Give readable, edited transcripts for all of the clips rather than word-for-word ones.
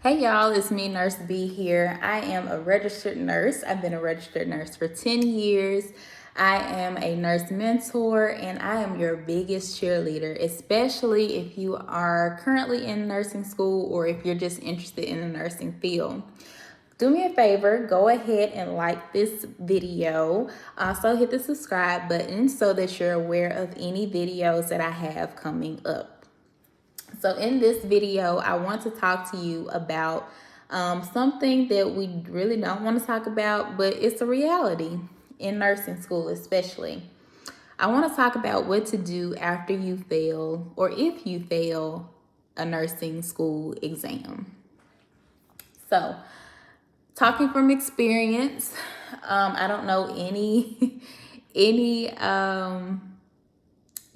Hey y'all, it's me, Nurse B here. I am a registered nurse. I've been a registered nurse for 10 years. I am a nurse mentor and I am your biggest cheerleader, especially if you are currently in nursing school or if you're just interested in the nursing field. Do me a favor, go ahead and like this video. Also hit the subscribe button so that you're aware of any videos that I have coming up. So in this video, I want to talk to you about something that we really don't want to talk about, but it's a reality in nursing school especially. I want to talk about what to do after you fail or if you fail a nursing school exam. So talking from experience, I don't know any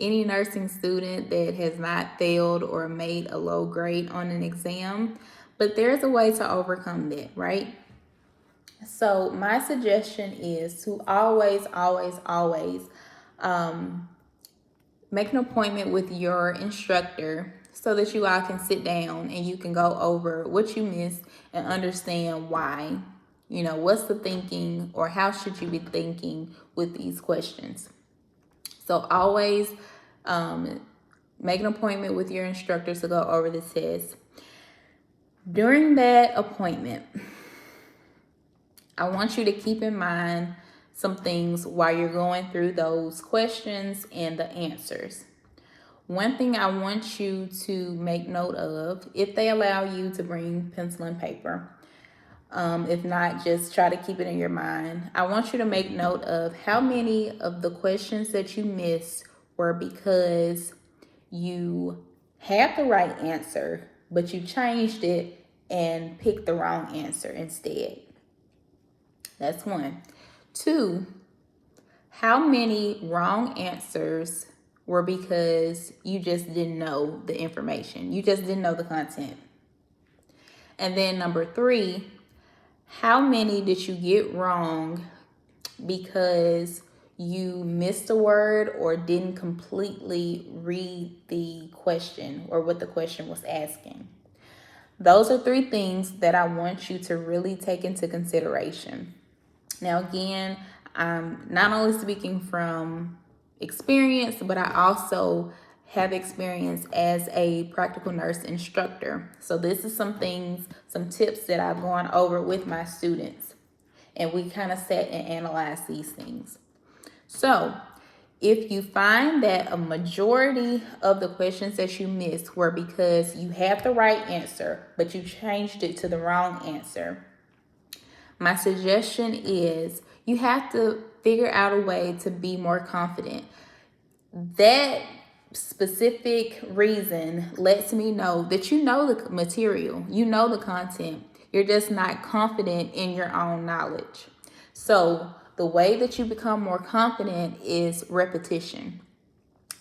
any nursing student that has not failed or made a low grade on an exam, but there's a way to overcome that, right? So my suggestion is to always make an appointment with your instructor so that you all can sit down and you can go over what you missed and understand why. You know, what's the thinking or how should you be thinking with these questions? So always make an appointment with your instructor to go over the test. During that appointment, I want you to keep in mind some things while you're going through those questions and the answers. One thing I want you to make note of, if they allow you to bring pencil and paper, if not, just try to keep it in your mind. I want you to make note of how many of the questions that you missed were because you had the right answer, but you changed it and picked the wrong answer instead. That's one. Two, how many wrong answers were because you just didn't know the information? You just didn't know the content. And then number three, how many did you get wrong because you missed a word or didn't completely read the question or what the question was asking? Those are three things that I want you to really take into consideration. Now, again, I'm not only speaking from experience, but I also have experience as a practical nurse instructor. So this is some things, some tips that I've gone over with my students. And we kind of sat and analyzed these things. So if you find that a majority of the questions that you missed were because you had the right answer, but you changed it to the wrong answer, my suggestion is you have to figure out a way to be more confident. That specific reason lets me know that you know the material, you know the content. You're just not confident in your own knowledge. So the way that you become more confident is repetition.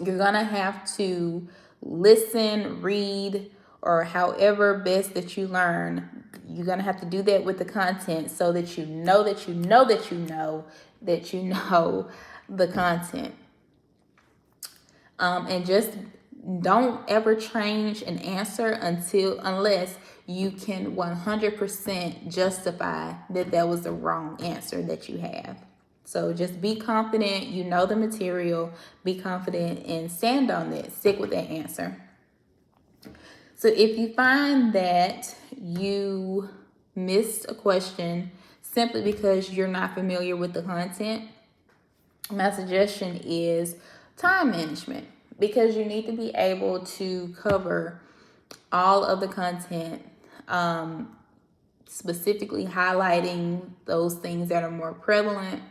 You're going to have to listen, read, or however best that you learn. You're going to have to do that with the content so that you know that you know that you know that you know the content. And just don't ever change an answer unless you can 100% justify that that was the wrong answer that you have. So just be confident, you know the material, be confident and stand on that, stick with that answer. So if you find that you missed a question simply because you're not familiar with the content, my suggestion is time management, because you need to be able to cover all of the content, specifically highlighting those things that are more prevalent.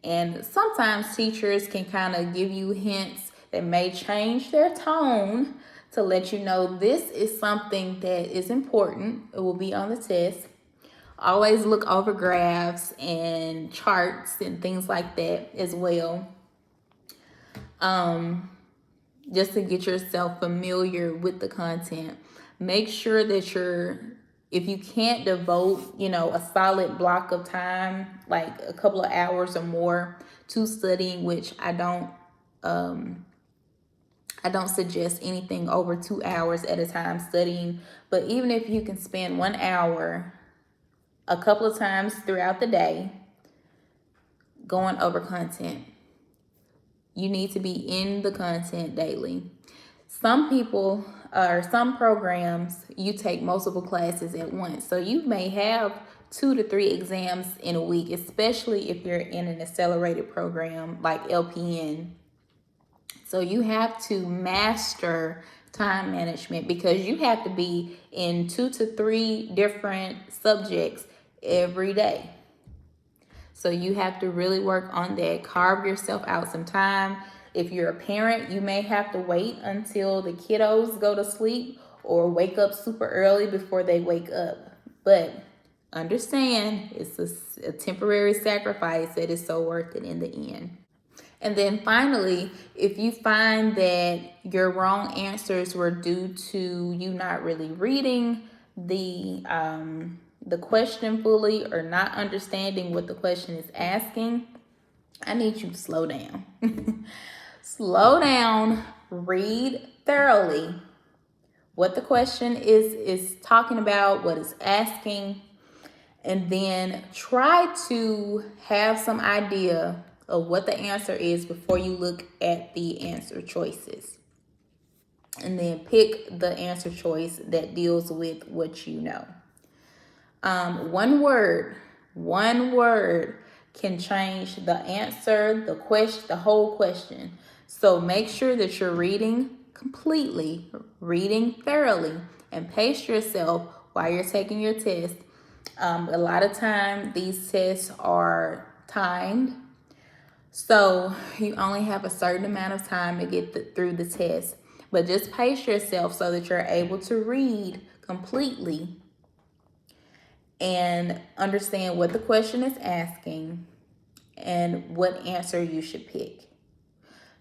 And sometimes teachers can kind of give you hints that may change their tone to let you know this is something that is important. It will be on the test. Always look over graphs and charts and things like that as well. Just to get yourself familiar with the content. Make sure that if you can't devote, a solid block of time, like a couple of hours or more to studying, which I don't I don't suggest anything over 2 hours at a time studying, but even if you can spend 1 hour a couple of times throughout the day going over content, you need to be in the content daily. Some people or some programs, you take multiple classes at once. So you may have 2 to 3 exams in a week, especially if you're in an accelerated program like LPN. So you have to master time management because you have to be in 2 to 3 different subjects every day. So you have to really work on that. Carve yourself out some time. If you're a parent, you may have to wait until the kiddos go to sleep or wake up super early before they wake up. But understand, it's a temporary sacrifice that is so worth it in the end. And then finally, if you find that your wrong answers were due to you not really reading the question fully or not understanding what the question is asking, I need you to slow down. Slow down, read thoroughly what the question is talking about, what it's asking, and then try to have some idea of what the answer is before you look at the answer choices. And then pick the answer choice that deals with what you know. One word can change the answer, the question, the whole question. So make sure that you're reading completely, reading thoroughly, and pace yourself while you're taking your test. A lot of time these tests are timed, so you only have a certain amount of time to get through the test. But just pace yourself so that you're able to read completely and understand what the question is asking and what answer you should pick.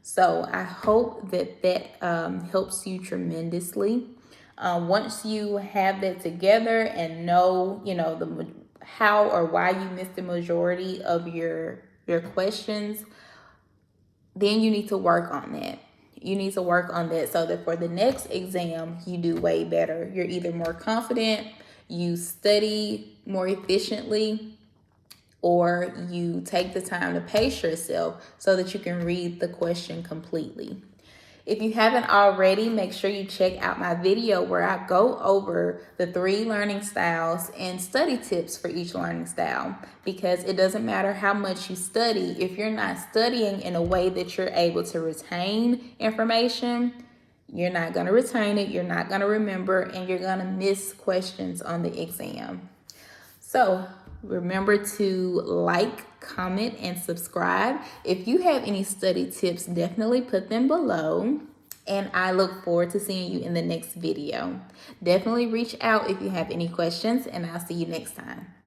So I hope that helps you tremendously. Once you have that together and know, the how or why you missed the majority of your questions, then you need to work on that. You need to work on that so that for the next exam, you do way better. You're either more confident, you study more efficiently, or you take the time to pace yourself so that you can read the question completely. If you haven't already, make sure you check out my video where I go over the 3 learning styles and study tips for each learning style, because it doesn't matter how much you study. If you're not studying in a way that you're able to retain information, you're not going to retain it, you're not going to remember, and you're going to miss questions on the exam. So remember to like, comment, and subscribe. If you have any study tips, definitely put them below. And I look forward to seeing you in the next video. Definitely reach out if you have any questions, and I'll see you next time.